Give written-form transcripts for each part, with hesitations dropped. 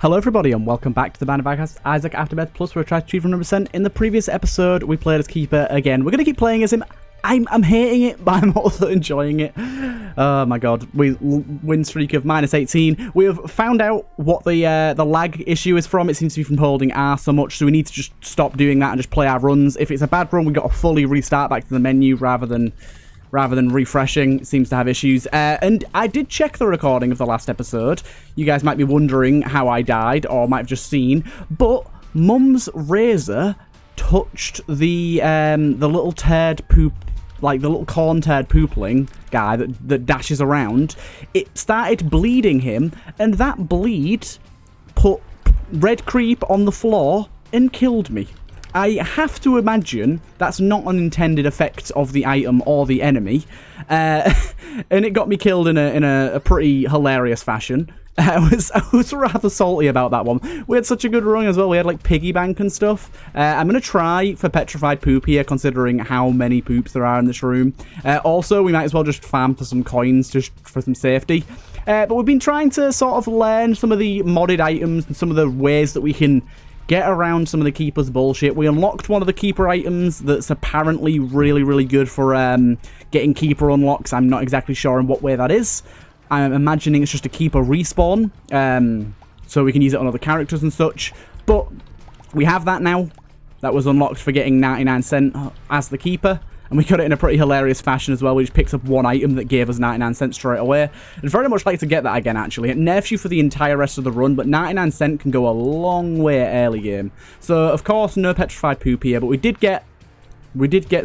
Hello everybody and welcome back to the Binding of Isaac Afterbirth Plus, where we tried to achieve 100%. In the previous episode, we played as Keeper again. We're going to keep playing as him. I'm hating it, but I'm also enjoying it. Oh my god. Win streak of -18. We have found out what the lag issue is from. It seems to be from holding R so much, so we need to just stop doing that and just play our runs. If it's a bad run, we've got to fully restart back to the menu rather than refreshing. It seems to have issues. And I did check the recording of the last episode. You guys might be wondering how I died, or might have just seen, but Mum's razor touched the little turd poop, like the little corn turd poopling guy that dashes around. It started bleeding him, and that bleed put red creep on the floor and killed me. I have to imagine that's not an intended effect of the item or the enemy, and it got me killed in a pretty hilarious fashion. I was rather salty about that one. We had such a good run as well. We had like piggy bank and stuff. I'm gonna try for petrified poop here, considering how many poops there are in this room. Also, we might as well just farm for some coins just for some safety. But we've been trying to sort of learn some of the modded items and some of the ways that we can get around some of the Keeper's bullshit. We unlocked one of the Keeper items that's apparently really, really good for getting Keeper unlocks. I'm not exactly sure in what way that is. I'm imagining it's just a Keeper respawn, so we can use it on other characters and such. But we have that now. That was unlocked for getting 99 cent as the Keeper. And we got it in a pretty hilarious fashion as well. We just picked up one item that gave us 99 cents straight away. I'd very much like to get that again, actually. It nerfs you for the entire rest of the run, but 99 cent can go a long way early game. So, of course, no petrified poop here, but we did get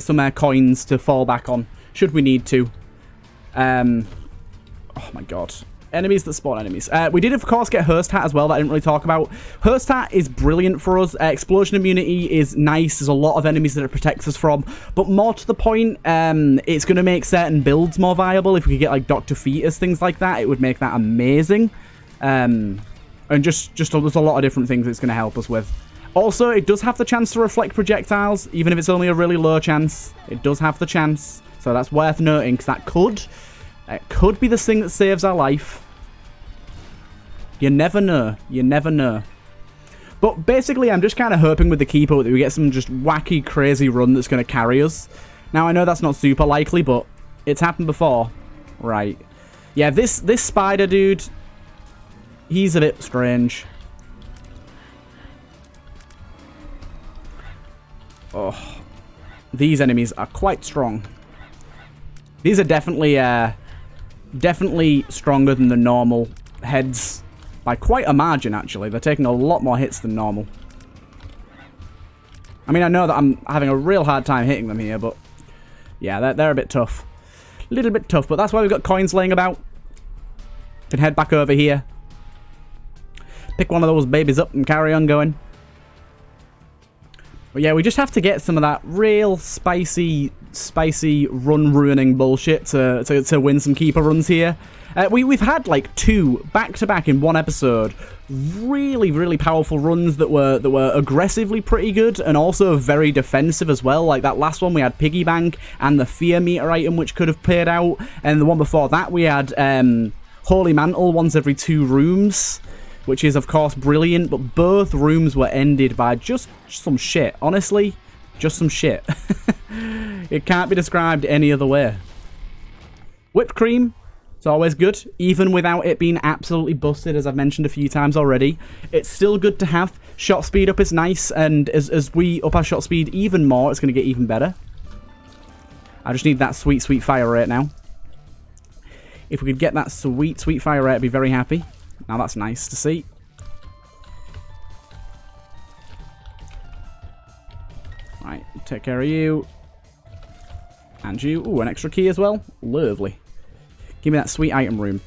some coins to fall back on, should we need to. Oh my god. Enemies that spawn enemies. We did, of course, get Hurst Hat as well, that I didn't really talk about. Hurst Hat is brilliant for us. Explosion immunity is nice. There's a lot of enemies that it protects us from. But more to the point, it's going to make certain builds more viable. If we could get, like, Dr. Fetus, things like that, it would make that amazing. And just there's a lot of different things it's going to help us with. Also, it does have the chance to reflect projectiles, even if it's only a really low chance. It does have the chance. So that's worth noting, because that could be the thing that saves our life. You never know. You never know. But basically, I'm just kind of hoping with the Keeper that we get some just wacky, crazy run that's going to carry us. Now, I know that's not super likely, but it's happened before. Right. Yeah, this spider dude, he's a bit strange. Oh. These enemies are quite strong. These are definitely stronger than the normal heads. By quite a margin, actually. They're taking a lot more hits than normal. I mean, I know that I'm having a real hard time hitting them here, but yeah, they're a bit tough. A little bit tough, but that's why we've got coins laying about. Can head back over here. Pick one of those babies up and carry on going. But yeah, we just have to get some of that real spicy run-ruining bullshit to win some Keeper runs here. We've had like 2 back-to-back in one episode, really, really powerful runs that were aggressively pretty good and also very defensive as well. Like that last one, we had Piggy Bank and the Fear Meter item, which could have paid out. And the one before that, we had Holy Mantle once every 2 rooms, which is, of course, brilliant. But both rooms were ended by just some shit. Honestly, just some shit. It can't be described any other way. Whipped cream. It's always good, even without it being absolutely busted, as I've mentioned a few times already. It's still good to have. Shot speed up is nice, and as we up our shot speed even more, it's going to get even better. I just need that sweet, sweet fire rate now. If we could get that sweet, sweet fire rate, I'd be very happy. Now that's nice to see. Right, take care of you. And you. Ooh, an extra key as well. Lovely. Give me that sweet item room.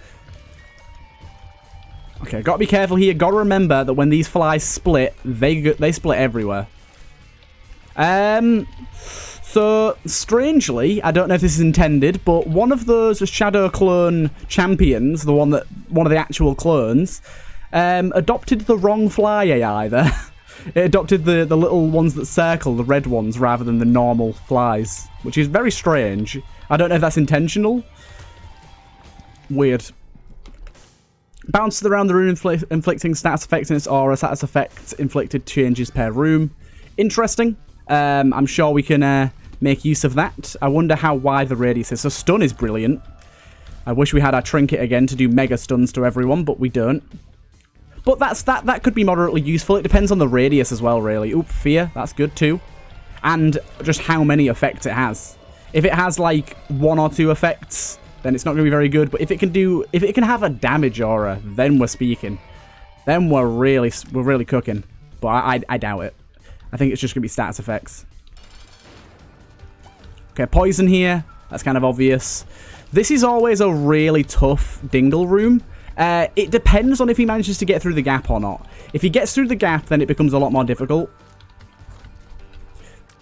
Okay, gotta be careful here. Gotta remember that when these flies split, they split everywhere. So, strangely, I don't know if this is intended, but one of those Shadow Clone champions, one of the actual clones, adopted the wrong fly AI there. It adopted the little ones that circle, the red ones, rather than the normal flies, which is very strange. I don't know if that's intentional. Weird. Bounces around the room, inflicting status effects in its aura. Status effects inflicted changes per room. Interesting. I'm sure we can make use of that. I wonder how wide the radius is. So stun is brilliant. I wish we had our trinket again to do mega stuns to everyone, but we don't. But that could be moderately useful. It depends on the radius as well, really. Oop, fear. That's good too. And just how many effects it has. If it has like 1 or 2 effects, then it's not going to be very good. But if it can have a damage aura, then we're speaking. Then we're really cooking. But I doubt it. I think it's just going to be status effects. Okay, poison here. That's kind of obvious. This is always a really tough Dingle room. It depends on if he manages to get through the gap or not. If he gets through the gap, then it becomes a lot more difficult.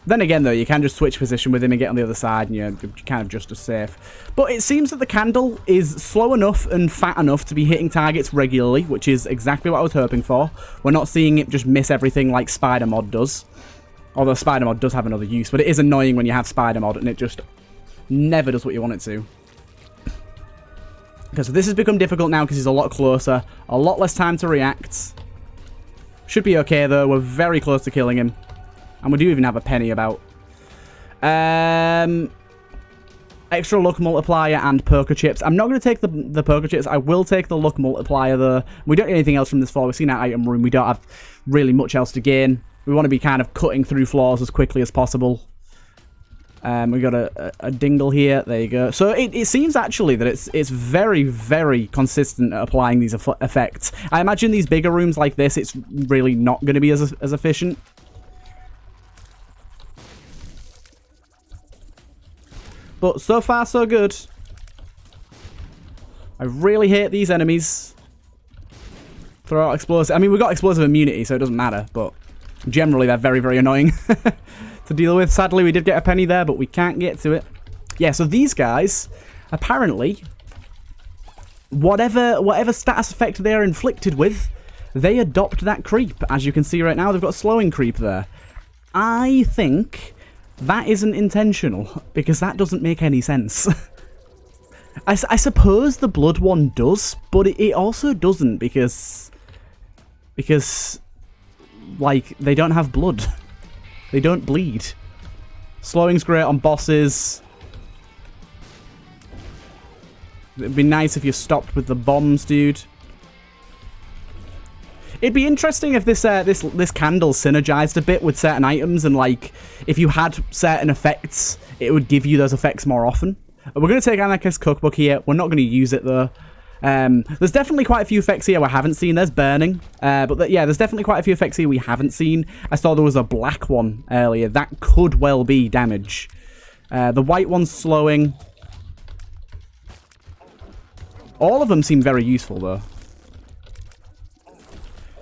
Then again, though, you can just switch position with him and get on the other side, and you're kind of just as safe. But it seems that the candle is slow enough and fat enough to be hitting targets regularly, which is exactly what I was hoping for. We're not seeing it just miss everything like Spider Mod does. Although Spider Mod does have another use, but it is annoying when you have Spider Mod and it just never does what you want it to. Okay, so this has become difficult now because he's a lot closer. A lot less time to react. Should be okay, though. We're very close to killing him. And we do even have a penny about. Extra luck multiplier and poker chips. I'm not going to take the poker chips. I will take the luck multiplier, though. We don't get anything else from this floor. We've seen our item room. We don't have really much else to gain. We want to be kind of cutting through floors as quickly as possible. We got a dingle here. There you go. So it seems actually that it's very, very consistent at applying these effects. I imagine these bigger rooms like this, it's really not going to be as efficient. But so far, so good. I really hate these enemies. Throw out explosive. I mean, we've got explosive immunity, so it doesn't matter. But generally, they're very, very annoying to deal with. Sadly, we did get a penny there, but we can't get to it. Yeah, so these guys, apparently, whatever status effect they are inflicted with, they adopt that creep. As you can see right now, they've got a slowing creep there. I think that isn't intentional, because that doesn't make any sense. I suppose the blood one does, but it also doesn't, because, like, they don't have blood. They don't bleed. Slowing's great on bosses. It'd be nice if you stopped with the bombs, dude. It'd be interesting if this candle synergized a bit with certain items, and like if you had certain effects, it would give you those effects more often. We're going to take Anarchist Cookbook here. We're not going to use it though. There's definitely quite a few effects here we haven't seen. There's burning, but yeah, there's definitely quite a few effects here we haven't seen. I saw there was a black one earlier. That could well be damage. The white one's slowing. All of them seem very useful though.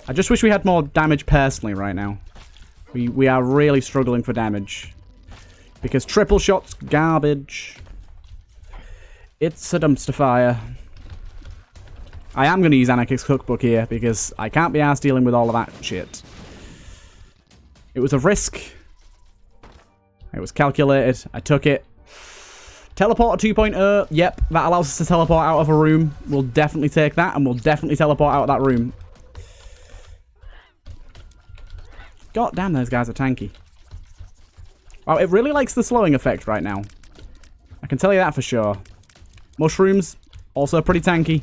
I just wish we had more damage personally right now. We are really struggling for damage. Because triple shot's garbage. It's a dumpster fire. I am going to use Anarchist Cookbook here because I can't be arsed dealing with all of that shit. It was a risk. It was calculated. I took it. Teleporter 2.0. Yep, that allows us to teleport out of a room. We'll definitely take that, and we'll definitely teleport out of that room. God damn, those guys are tanky. Wow, it really likes the slowing effect right now. I can tell you that for sure. Mushrooms, also pretty tanky.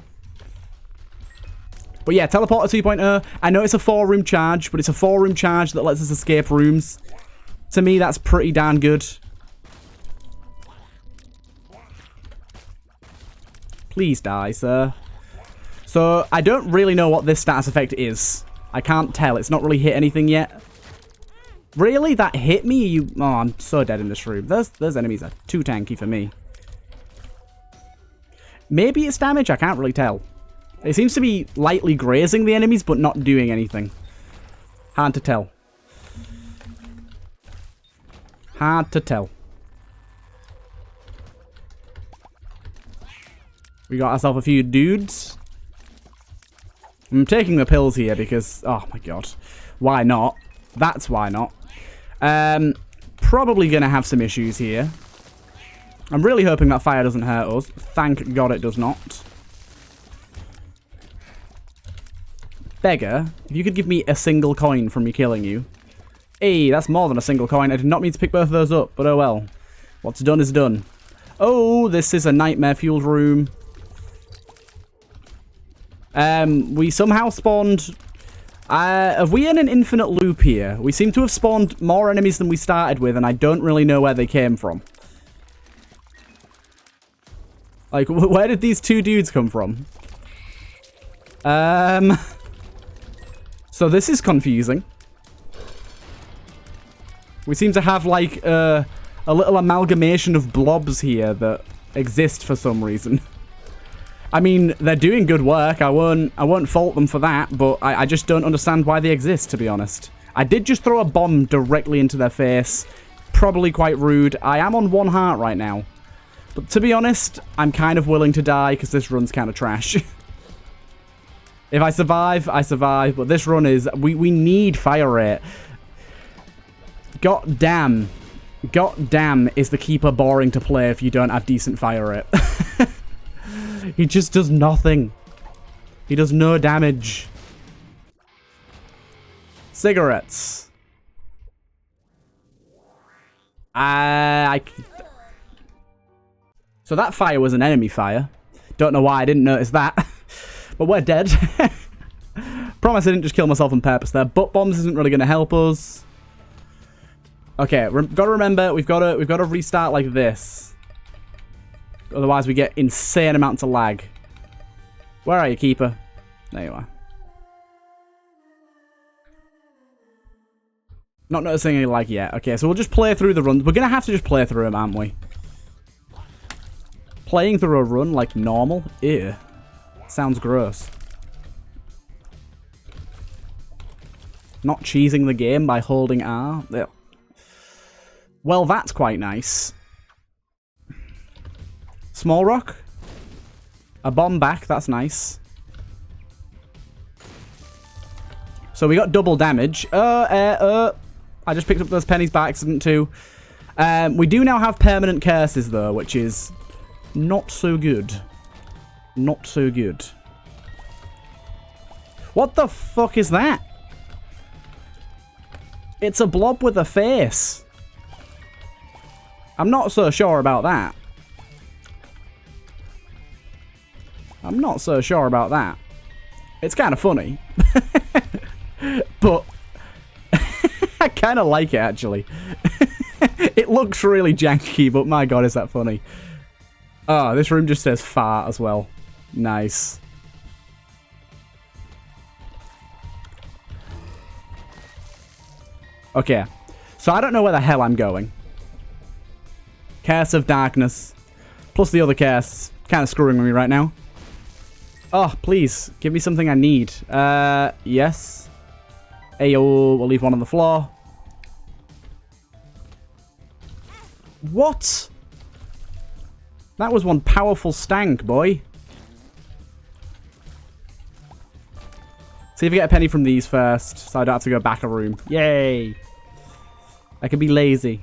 But yeah, Teleporter 2.0. I know it's a 4-room charge, but it's a 4-room charge that lets us escape rooms. To me, that's pretty darn good. Please die, sir. So, I don't really know what this status effect is. I can't tell. It's not really hit anything yet. Really? That hit me? Oh, I'm so dead in this room. Those enemies are too tanky for me. Maybe it's damage? I can't really tell. It seems to be lightly grazing the enemies, but not doing anything. Hard to tell. Hard to tell. We got ourselves a few dudes. I'm taking the pills here because... Oh my god. Why not? That's why not. Probably going to have some issues here. I'm really hoping that fire doesn't hurt us. Thank God it does not. Beggar, if you could give me a single coin from me killing you. Hey, that's more than a single coin. I did not mean to pick both of those up, but oh well. What's done is done. Oh, this is a nightmare-fueled room. We somehow spawned... have we in an infinite loop here? We seem to have spawned more enemies than we started with, and I don't really know where they came from. Like, where did these two dudes come from? So this is confusing. We seem to have, like, a little amalgamation of blobs here that exist for some reason. I mean, they're doing good work. I won't fault them for that, but I just don't understand why they exist, to be honest. I did just throw a bomb directly into their face. Probably quite rude. I am on 1 heart right now. But to be honest, I'm kind of willing to die because this run's kind of trash. If I survive, I survive. But this run is... We need fire rate. God damn is the keeper boring to play if you don't have decent fire rate. He just does nothing. He does no damage. Cigarettes. So that fire was an enemy fire. Don't know why I didn't notice that. But we're dead. Promise I didn't just kill myself on purpose there. Butt bombs isn't really going to help us. Okay, gotta remember, we've got to restart like this. Otherwise we get insane amounts of lag. Where are you, keeper? There you are. Not noticing any lag yet. Okay, so we'll just play through the runs. We're gonna have to just play through them, aren't we? Playing through a run like normal? Ew. Sounds gross. Not cheesing the game by holding R? Ew. Well, that's quite nice. Small rock. A bomb back, that's nice. So we got double damage. I just picked up those pennies by accident too. We do now have permanent curses though, which is not so good. Not so good. What the fuck is that? It's a blob with a face. I'm not so sure about that. I'm not so sure about that. It's kind of funny. But I kind of like it, actually. It looks really janky, but my god, is that funny. Oh, this room just says fart as well. Nice. Okay. So I don't know where the hell I'm going. Curse of Darkness. Plus the other curse. Kind of screwing me right now. Oh, please. Give me something I need. Yes. Ayo, we'll leave one on the floor. What? That was one powerful stank, boy. See if I get a penny from these first, so I don't have to go back a room. Yay. I can be lazy.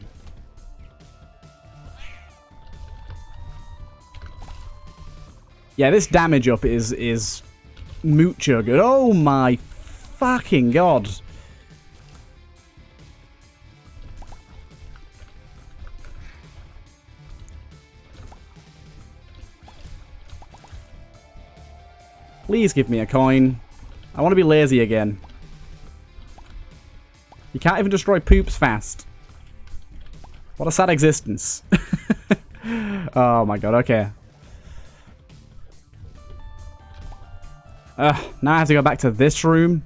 Yeah, this damage up is mucho good. Oh my fucking god. Please give me a coin. I want to be lazy again. You can't even destroy poops fast. What a sad existence. Oh my god, okay. Now I have to go back to this room.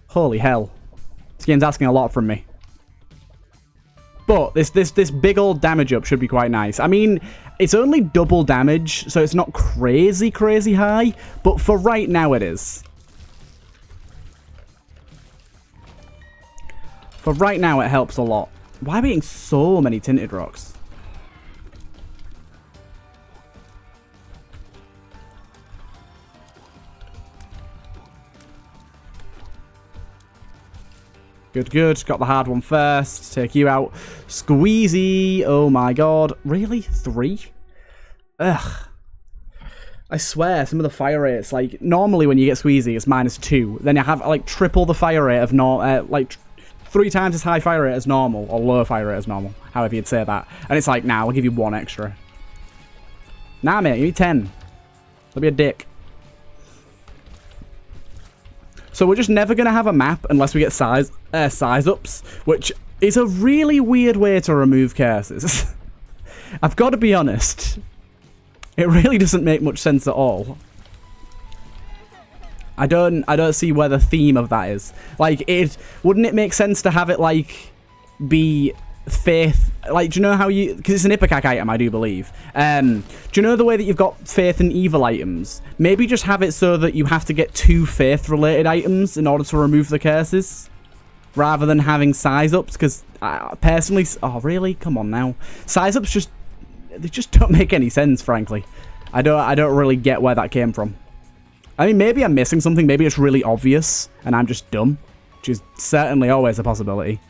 Holy hell. This game's asking a lot from me. But this big old damage up should be quite nice. I mean, it's only double damage, so it's not crazy high, but for right now it is. For right now it helps a lot. Why are we getting so many tinted rocks? Good, good. Got the hard one first. Take you out. Squeezy. Oh my god. Really? 3? Ugh. I swear, some of the fire rates, like, normally when you get squeezy, it's -2. Then you have, like, triple the fire rate of, like, 3 times as high fire rate as normal, or low fire rate as normal, however you'd say that. And it's like, nah, we'll give you 1 extra. Nah, mate, you need 10. That'll be a dick. So we're just never going to have a map unless we get size ups, which is a really weird way to remove curses. I've got to be honest. It really doesn't make much sense at all. I don't see where the theme of that is. Like, wouldn't it make sense to have it, like, be faith? Like, do you know how you... Because it's an Ipecac item, I do believe. Do you know the way that you've got faith and evil items? Maybe just have it so that you have to get 2 faith-related items in order to remove the curses, rather than having size-ups, because personally... Oh, really? Come on now. Size-ups just... They just don't make any sense, frankly. I don't really get where that came from. I mean, maybe I'm missing something. Maybe it's really obvious, and I'm just dumb, which is certainly always a possibility.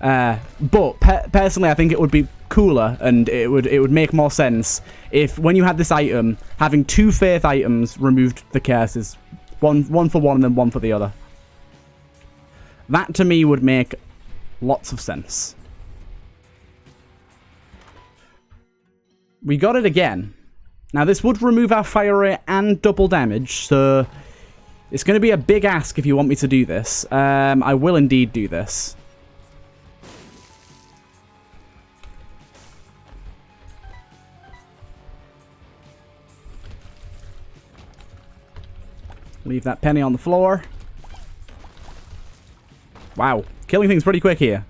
But personally, I think it would be cooler, and it would make more sense if, when you had this item, having 2 faith items removed the curses, one for one and then 1 for the other. That to me would make lots of sense. We got it again. Now, this would remove our fire rate and double damage, so it's going to be a big ask if you want me to do this. I will indeed do this. Leave that penny on the floor. Wow, killing things pretty quick here.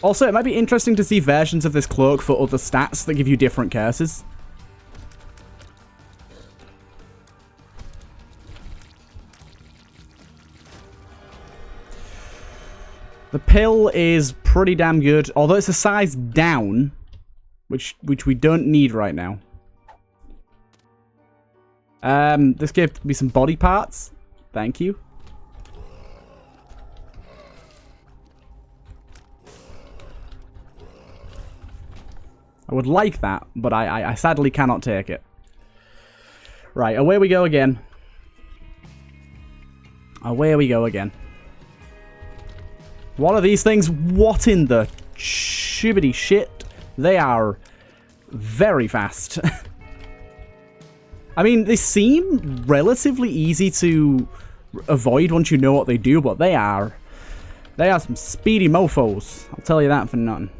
Also, it might be interesting to see versions of this cloak for other stats that give you different curses. The pill is pretty damn good, although it's a size down, which we don't need right now. This gave me some body parts. Thank you. I would like that, but I sadly cannot take it. Right, away we go again. Away we go again. What are these things? What in the shibbity shit? They are very fast. I mean, they seem relatively easy to avoid once you know what they do, but they are some speedy mofos. I'll tell you that for nothing.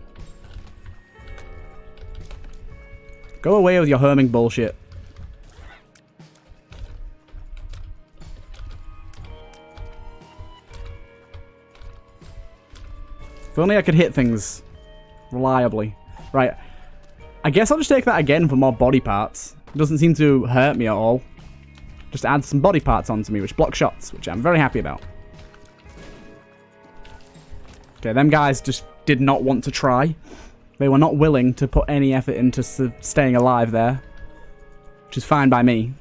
Go away with your herming bullshit. If only I could hit things reliably. Right. I guess I'll just take that again for more body parts. It doesn't seem to hurt me at all. Just add some body parts onto me, which block shots, which I'm very happy about. Okay, them guys just did not want to try. They were not willing to put any effort into staying alive there. Which is fine by me.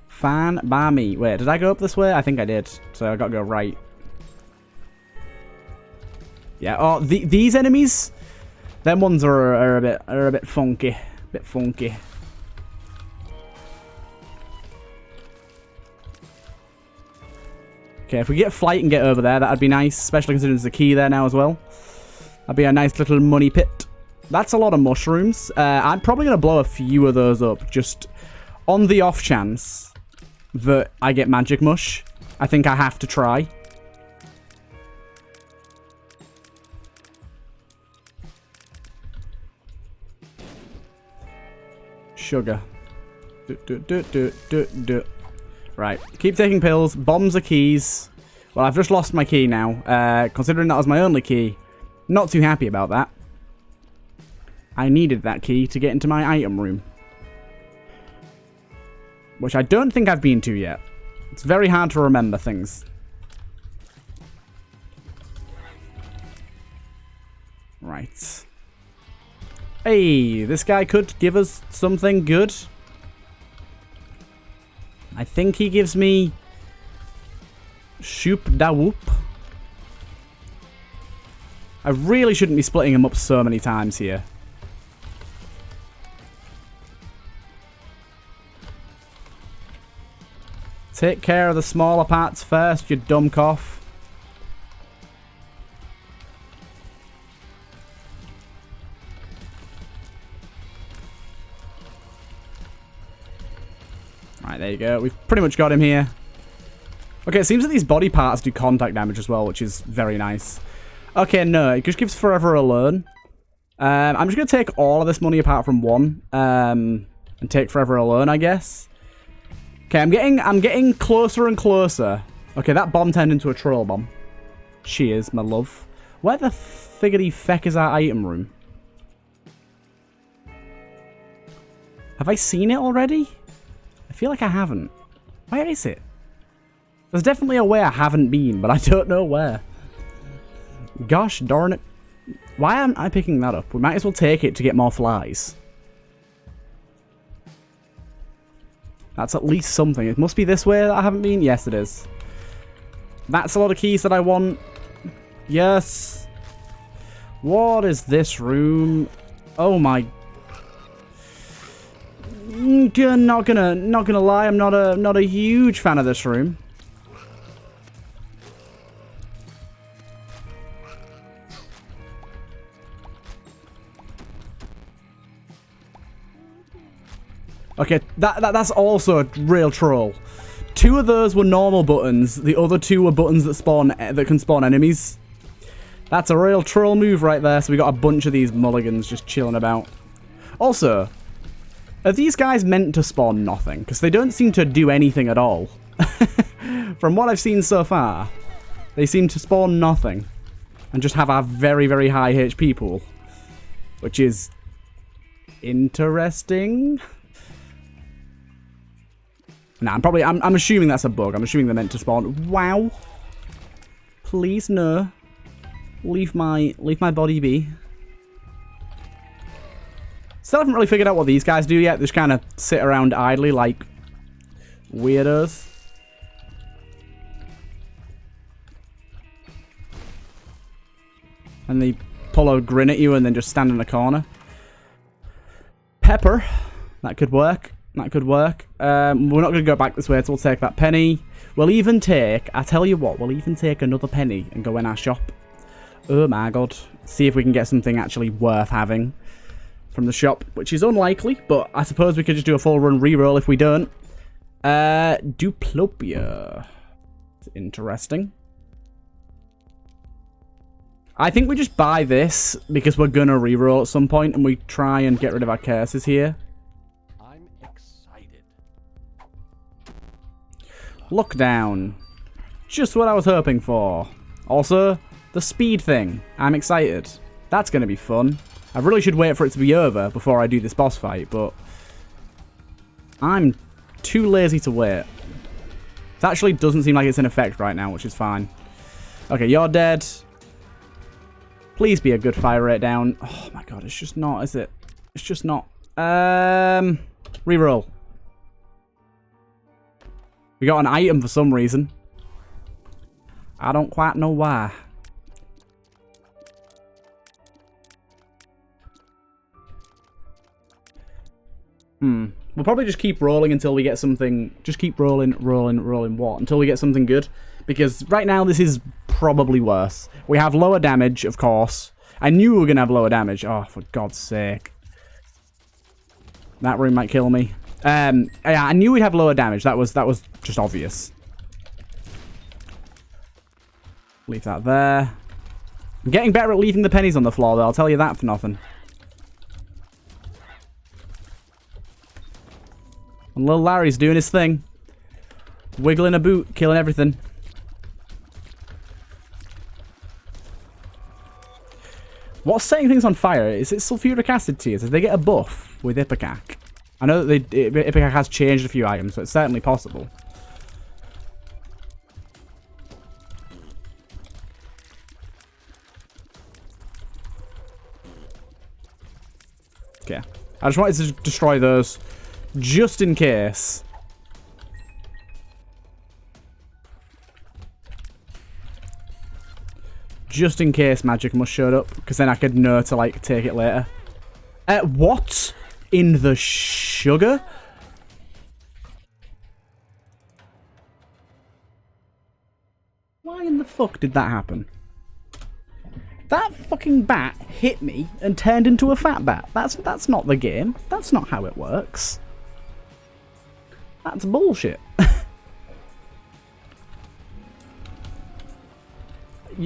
Fine by me. Wait, did I go up this way? I think I did. So I gotta go right. Yeah, oh, these enemies, them ones are a bit funky. Bit funky. Okay, if we get flight and get over there, that'd be nice, especially considering there's a key there now as well. That'd be a nice little money pit. That's a lot of mushrooms. I'm probably going to blow a few of those up, just on the off chance that I get magic mush. I think I have to try. Sugar. Right, keep taking pills. Bombs are keys. Well, I've just lost my key now. Considering that was my only key, not too happy about that. I needed that key to get into my item room. Which I don't think I've been to yet. It's very hard to remember things. Right. Hey, this guy could give us something good. I think he gives me Shoop da whoop. I really shouldn't be splitting them up so many times here. Take care of the smaller parts first, you dumb cough. Right, there you go. We've pretty much got him here. Okay, it seems that these body parts do contact damage as well, which is very nice. Okay, no, it just gives Forever Alone. I'm just going to take all of this money apart from one. And take Forever Alone, I guess. Okay, I'm getting closer and closer. Okay, that bomb turned into a troll bomb. Cheers, my love. Where the figgity feck is our item room? Have I seen it already? I feel like I haven't. Where is it? There's definitely a way I haven't been, but I don't know where. Gosh darn it. Why am I picking that up? We might as well take it to get more flies. That's at least something. It must be this way that I haven't been. Yes, it is. That's a lot of keys that I want. Yes. What is this room? Oh my. Not gonna lie. I'm not a huge fan of this room. Okay, that's also a real troll. 2 of those were normal buttons. The other 2 were buttons that can spawn enemies. That's a real troll move right there. So we got a bunch of these mulligans just chilling about. Also, are these guys meant to spawn nothing? Because they don't seem to do anything at all. From what I've seen so far, they seem to spawn nothing and just have a very, very high HP pool, which is interesting. Nah, I'm assuming that's a bug. I'm assuming they're meant to spawn. Wow. Please no. Leave my body be. Still haven't really figured out what these guys do yet. They just kind of sit around idly like weirdos. And they pull a grin at you and then just stand in the corner. Pepper. That could work. That could work. We're not going to go back this way, so we'll take that penny. We'll even take, I tell you what, we'll even take another penny and go in our shop. Oh my god. See if we can get something actually worth having from the shop, which is unlikely, but I suppose we could just do a full run reroll if we don't. Duplopia. It's interesting. I think we just buy this because we're going to reroll at some point and we try and get rid of our curses here. Look down. Just what I was hoping for. Also, the speed thing. I'm excited. That's going to be fun. I really should wait for it to be over before I do this boss fight, but I'm too lazy to wait. It actually doesn't seem like it's in effect right now, which is fine. Okay, you're dead. Please be a good fire rate down. Oh my god, it's just not, is it? It's just not. Reroll. We got an item for some reason. I don't quite know why. We'll probably just keep rolling until we get something. Just keep rolling what? Until we get something good. Because right now this is probably worse. We have lower damage, of course. I knew we were going to have lower damage. Oh, for God's sake. That room might kill me. Yeah, I knew we'd have lower damage. That was just obvious. Leave that there. I'm getting better at leaving the pennies on the floor, though. I'll tell you that for nothing. And little Larry's doing his thing. Wiggling a boot, killing everything. What's setting things on fire? Is it sulfuric acid tears? Did they get a buff with Ipecac? I know that Ipecac has changed a few items, so it's certainly possible. Okay. I just wanted to destroy those just in case. Just in case magic must showed up, because then I could know to, like, take it later. What? In the sugar? Why in the fuck did that happen? That fucking bat hit me and turned into a fat bat. That's not the game. That's not how it works. That's bullshit.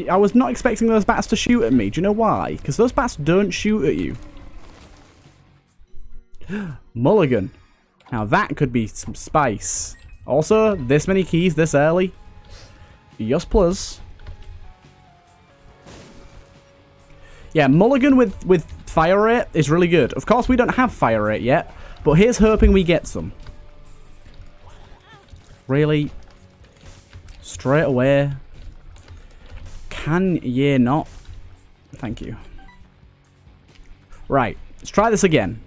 I was not expecting those bats to shoot at me. Do you know why? Because those bats don't shoot at you. Mulligan. Now that could be some spice. Also, this many keys this early. Yes, plus. Yeah, mulligan with fire rate is really good. Of course, we don't have fire rate yet, but here's hoping we get some. Really? Straight away? Can ye not? Thank you. Right, let's try this again.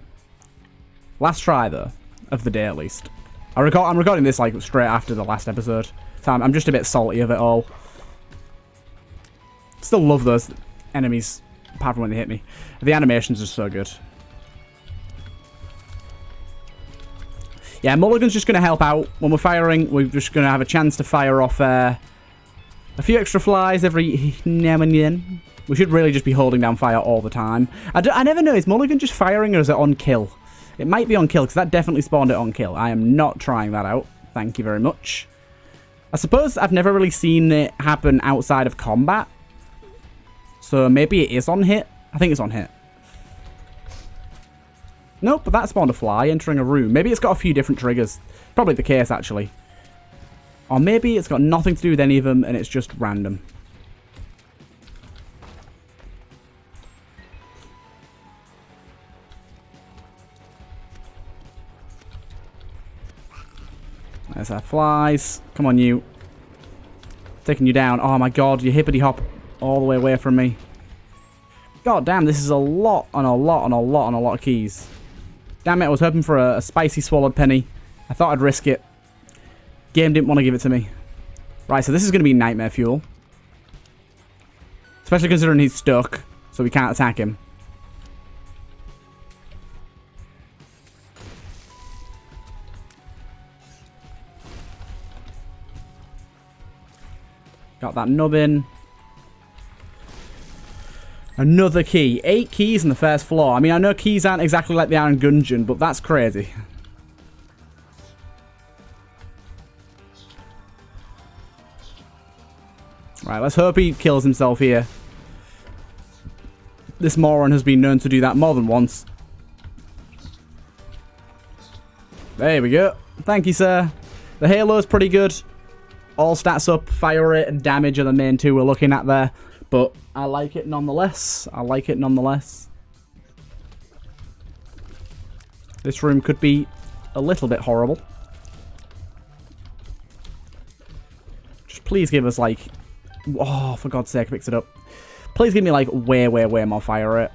Last try, though, of the day at least. I'm recording this like straight after the last episode, so I'm just a bit salty of it all. Still love those enemies, apart from when they hit me. The animations are so good. Yeah, mulligan's just going to help out. When we're firing, we're just going to have a chance to fire off a few extra flies every now and then. We should really just be holding down fire all the time. I never know, is mulligan just firing or is it on kill? It might be on kill, because that definitely spawned it on kill. I am not trying that out. Thank you very much. I suppose I've never really seen it happen outside of combat. So maybe it is on hit. I think it's on hit. Nope, but that spawned a fly entering a room. Maybe it's got a few different triggers. Probably the case, actually. Or maybe it's got nothing to do with any of them and it's just random. There's our flies. Come on, you. Taking you down. Oh my god, you hippity hop all the way away from me. God damn, this is a lot and a lot and a lot and a lot of keys. Damn it, I was hoping for a spicy swallowed penny. I thought I'd risk it. Game didn't want to give it to me. Right, so this is going to be nightmare fuel. Especially considering he's stuck, so we can't attack him. Got that nubbin. Another key. 8 keys in the first floor. I mean, I know keys aren't exactly like the Iron Gungeon, but that's crazy. Right, let's hope he kills himself here. This moron has been known to do that more than once. There we go. Thank you, sir. The halo's pretty good. All stats up, fire rate and damage are the main two we're looking at there. But I like it nonetheless. I like it nonetheless. This room could be a little bit horrible. Just please give us like... Oh, for God's sake, fix it up. Please give me like way more fire rate.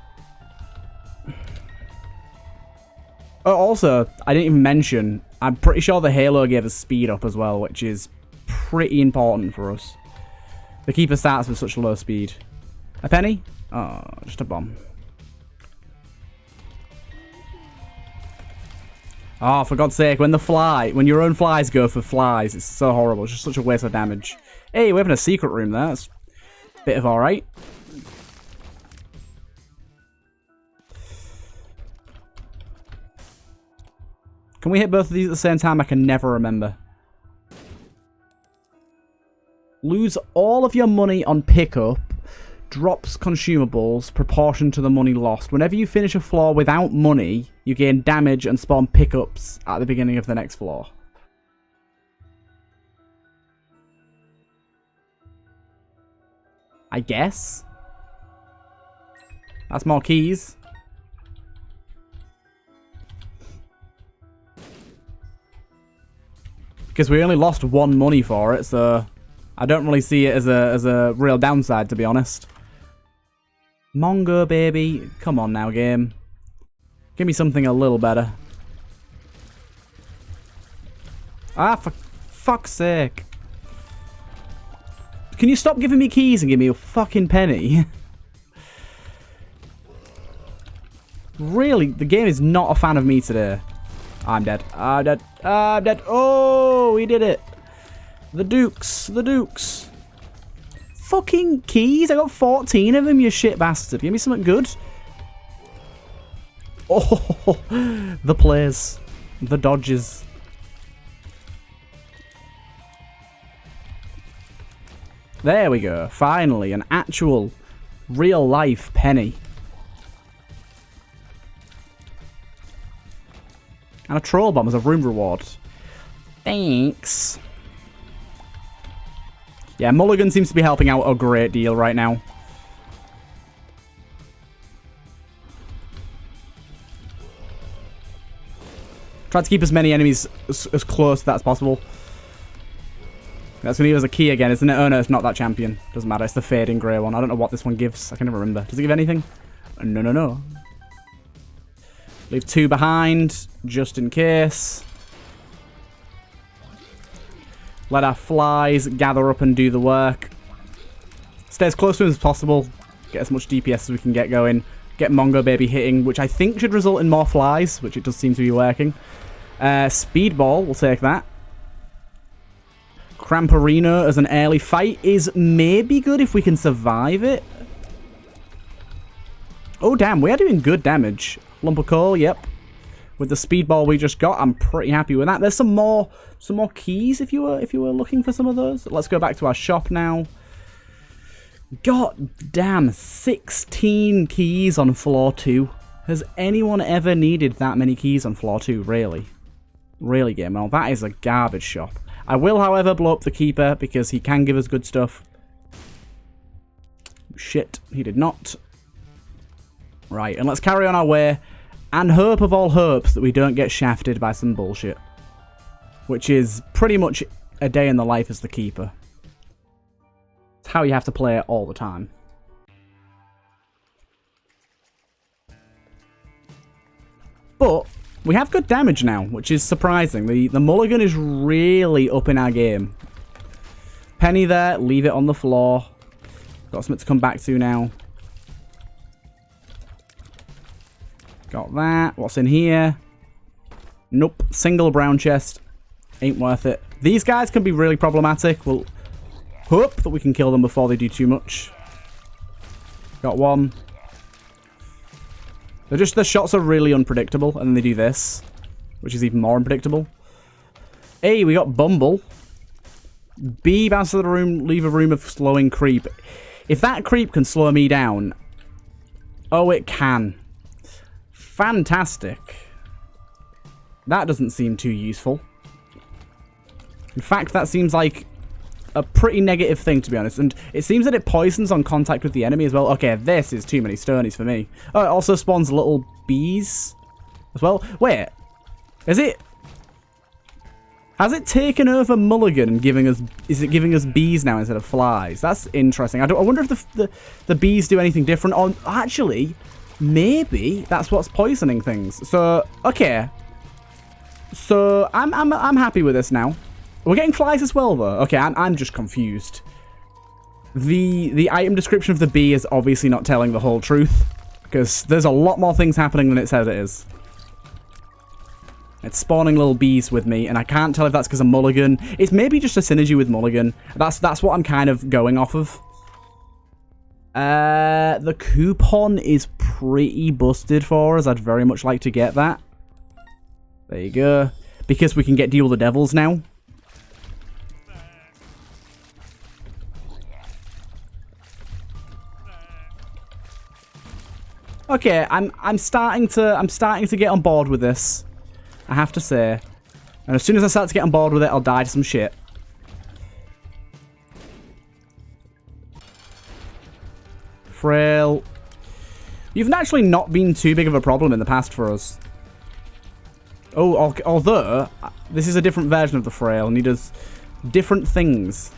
Oh, also, I didn't even mention, I'm pretty sure the halo gave us speed up as well, which is pretty important for us. The keeper starts with such low speed. A penny? Oh, just a bomb. Oh, for God's sake, when your own flies go for flies, it's so horrible. It's just such a waste of damage. Hey, we're having a secret room there. That's a bit of alright. Can we hit both of these at the same time? I can never remember. Lose all of your money on pickup. Drops consumables proportion to the money lost. Whenever you finish a floor without money, you gain damage and spawn pickups at the beginning of the next floor. I guess. That's more keys. Because we only lost 1 money for it, so I don't really see it as a real downside, to be honest. Mongo, baby. Come on now, game. Give me something a little better. Ah, for fuck's sake. Can you stop giving me keys and give me a fucking penny? Really, the game is not a fan of me today. I'm dead. I'm dead. I'm dead. Oh, we did it. The Dukes. The Dukes. Fucking keys. I got 14 of them, you shit bastard. Give me something good. Oh, the plays. The dodges. There we go. Finally, an actual, real-life penny. And a troll bomb as a room reward. Thanks. Yeah, Mulligan seems to be helping out a great deal right now. Try to keep as many enemies as close to that as possible. That's going to give us a key again, isn't it? Oh no, it's not that champion. Doesn't matter, it's the fading grey one. I don't know what this one gives. I can never remember. Does it give anything? No, no, no. Leave 2 behind, just in case. Let our flies gather up and do the work. Stay as close to him as possible. Get as much DPS as we can get going. Get Mongo Baby hitting, which I think should result in more flies, which it does seem to be working. Speedball, we'll take that. Cramperino as an early fight is maybe good if we can survive it. Oh, damn, we are doing good damage. Lump of coal, yep. With the speedball we just got, I'm pretty happy with that. There's some more keys if you were looking for some of those. Let's go back to our shop now. God damn, 16 keys on floor 2. Has anyone ever needed that many keys on floor 2, really? Really, game? Well, that is a garbage shop. I will, however, blow up the Keeper because he can give us good stuff. Shit, he did not. Right, and let's carry on our way and hope of all hopes that we don't get shafted by some bullshit. Which is pretty much a day in the life as the Keeper. It's how you have to play it all the time. But we have good damage now, which is surprising. The Mulligan is really up in our game. Penny there, leave it on the floor. Got something to come back to now. Got that. What's in here? Nope. Single brown chest. Ain't worth it. These guys can be really problematic. We'll hope that we can kill them before they do too much. Got one. The shots are really unpredictable, and then they do this, which is even more unpredictable. Hey, we got Bumble. B, bounce to the room, leave a room of slowing creep. If that creep can slow me down... Oh, it can. Fantastic. That doesn't seem too useful. In fact, that seems like a pretty negative thing, to be honest. And it seems that it poisons on contact with the enemy as well. Okay, this is too many stonies for me. Oh, it also spawns little bees as well. Wait, is it... Has it taken over Mulligan and giving us... Is it giving us bees now instead of flies? That's interesting. I wonder if the bees do anything different. Or actually, maybe that's what's poisoning things. So, okay. So, I'm happy with this now. We're getting flies as well, though. Okay, I'm just confused. The item description of the bee is obviously not telling the whole truth, because there's a lot more things happening than it says it is. It's spawning little bees with me, and I can't tell if that's because of Mulligan. It's maybe just a synergy with Mulligan. That's what I'm kind of going off of. The coupon is pretty busted for us. I'd very much like to get that. There you go. Because we can get Deal the Devils now. Okay, I'm starting to get on board with this. I have to say. And as soon as I start to get on board with it, I'll die to some shit. Frail. You've naturally not been too big of a problem in the past for us. Oh, although, this is a different version of the Frail, and he does different things.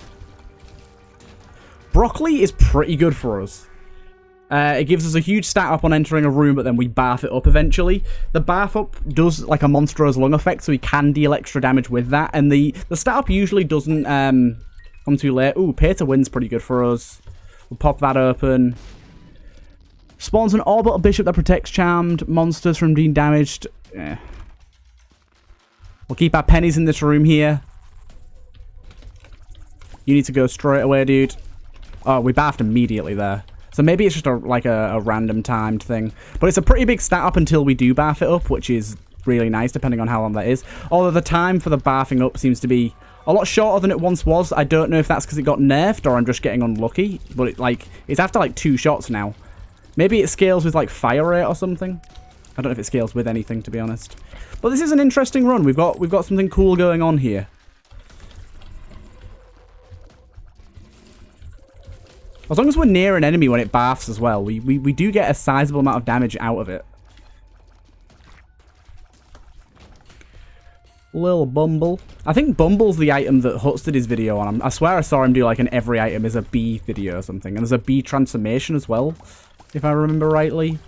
Broccoli is pretty good for us. It gives us a huge stat up on entering a room, but then we barf it up eventually. The barf up does like a Monstrous Lung effect, so we can deal extra damage with that. And the stat up usually doesn't Come too late. Ooh, pay to win's pretty good for us. We'll pop that open. Spawns an orbital bishop that protects charmed monsters from being damaged. Yeah. We'll keep our pennies in this room here. You need to go straight away, dude. Oh, we baffed immediately there. So maybe it's just a random timed thing. But it's a pretty big stat up until we do baff it up, which is really nice, depending on how long that is. Although the time for the baffing up seems to be a lot shorter than it once was. I don't know if that's because it got nerfed or I'm just getting unlucky. But it's after like 2 shots now. Maybe it scales with like fire rate or something. I don't know if it scales with anything, to be honest. But this is an interesting run. We've got something cool going on here. As long as we're near an enemy when it baffs as well, we do get a sizable amount of damage out of it. Lil Bumble. I think Bumble's the item that Huts did his video on. I swear I saw him do like an every item is a bee video or something. And there's a bee transformation as well, if I remember rightly.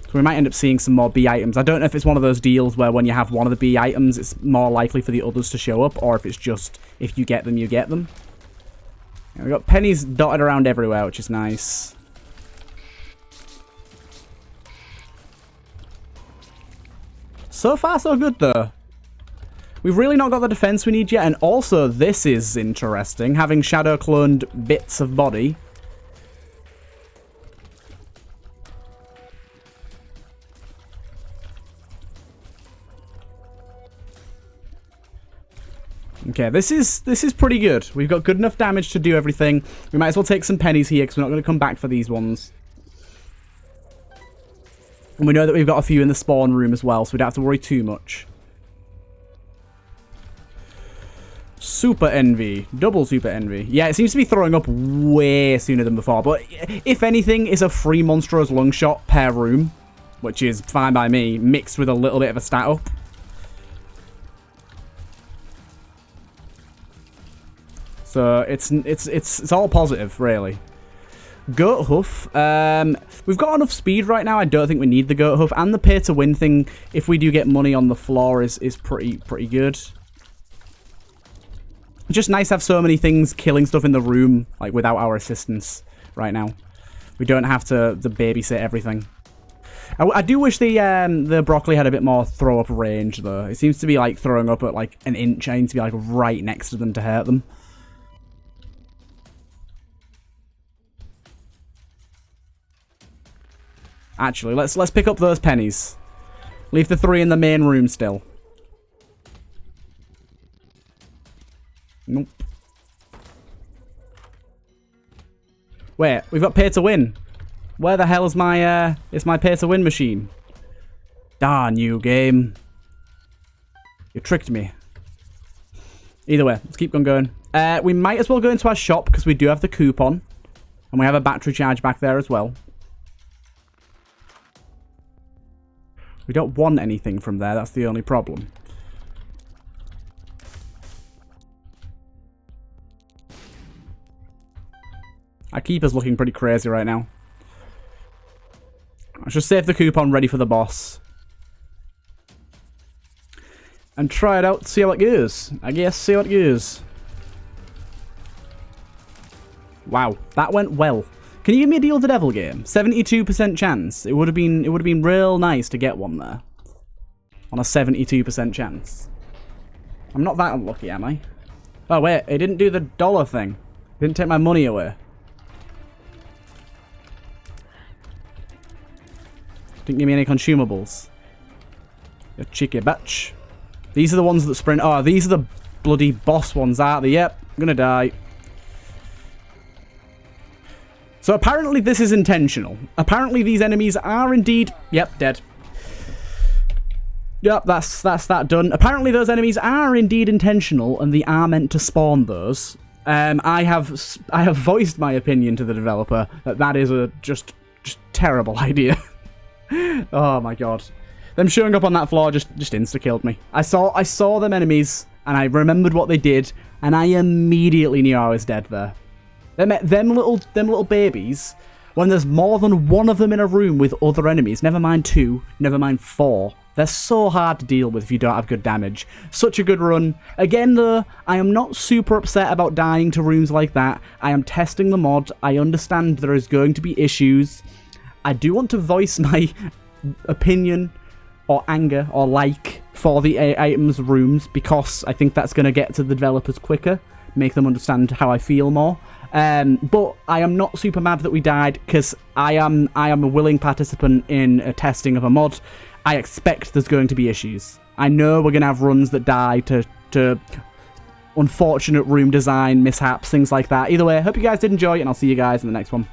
So we might end up seeing some more bee items. I don't know if it's one of those deals where when you have one of the bee items, it's more likely for the others to show up, or if it's just if you get them, you get them. Yeah, we've got pennies dotted around everywhere, which is nice. So far, so good, though. We've really not got the defense we need yet, and also this is interesting, having shadow cloned bits of body. Okay, this is pretty good. We've got good enough damage to do everything. We might as well take some pennies here because we're not going to come back for these ones. And we know that we've got a few in the spawn room as well, so we don't have to worry too much. Super Envy. Double Super Envy. Yeah, it seems to be throwing up way sooner than before, but if anything, it's a free Monstrous lung shot per room, which is fine by me, mixed with a little bit of a stat up. So it's all positive, really. Goat Hoof. We've got enough speed right now. I don't think we need the Goat Hoof. And the pay to win thing, if we do get money on the floor, is pretty good. It's just nice to have so many things killing stuff in the room, like without our assistance right now. We don't have to babysit everything. I do wish the broccoli had a bit more throw up range though. It seems to be like throwing up at like an inch. I need to be like right next to them to hurt them. Actually, let's pick up those pennies. Leave the 3 in the main room still. Nope. Wait, we've got pay to win. Where the hell is my pay to win machine? Darn you, game. You tricked me. Either way, let's keep on going. We might as well go into our shop because we do have the coupon. And we have a battery charge back there as well. We don't want anything from there, that's the only problem. Our keeper's looking pretty crazy right now. I should save the coupon ready for the boss. And try it out, see how it goes. I guess, see how it goes. Wow, that went well. Can you give me a Deal the Devil game? 72% chance. It would have been real nice to get one there. On a 72% chance. I'm not that unlucky, am I? Oh wait, it didn't do the dollar thing. It didn't take my money away. Didn't give me any consumables. You cheeky bitch. These are the ones that sprint. Oh, these are the bloody boss ones, aren't they? Yep, I'm gonna die. So apparently this is intentional. Apparently these enemies are indeed... Yep, dead. Yep, that's that done. Apparently those enemies are indeed intentional and they are meant to spawn those. I have voiced my opinion to the developer that that is a just terrible idea. Oh my god. Them showing up on that floor just insta-killed me. I saw them enemies and I remembered what they did and I immediately knew I was dead there. Them little babies, when there's more than one of them in a room with other enemies, never mind 2, never mind 4, They're so hard to deal with if you don't have good damage. Such a good run. Again, though, I am not super upset about dying to rooms like that. I am testing the mod. I understand there is going to be issues. I do want to voice my opinion or anger or like for the items rooms, because I think that's going to get to the developers quicker, make them understand how I feel more. But I am not super mad that we died, because I am a willing participant in a testing of a mod. I expect there's going to be issues. I know we're going to have runs that die to unfortunate room design mishaps, things like that. Either way, I hope you guys did enjoy, and I'll see you guys in the next one.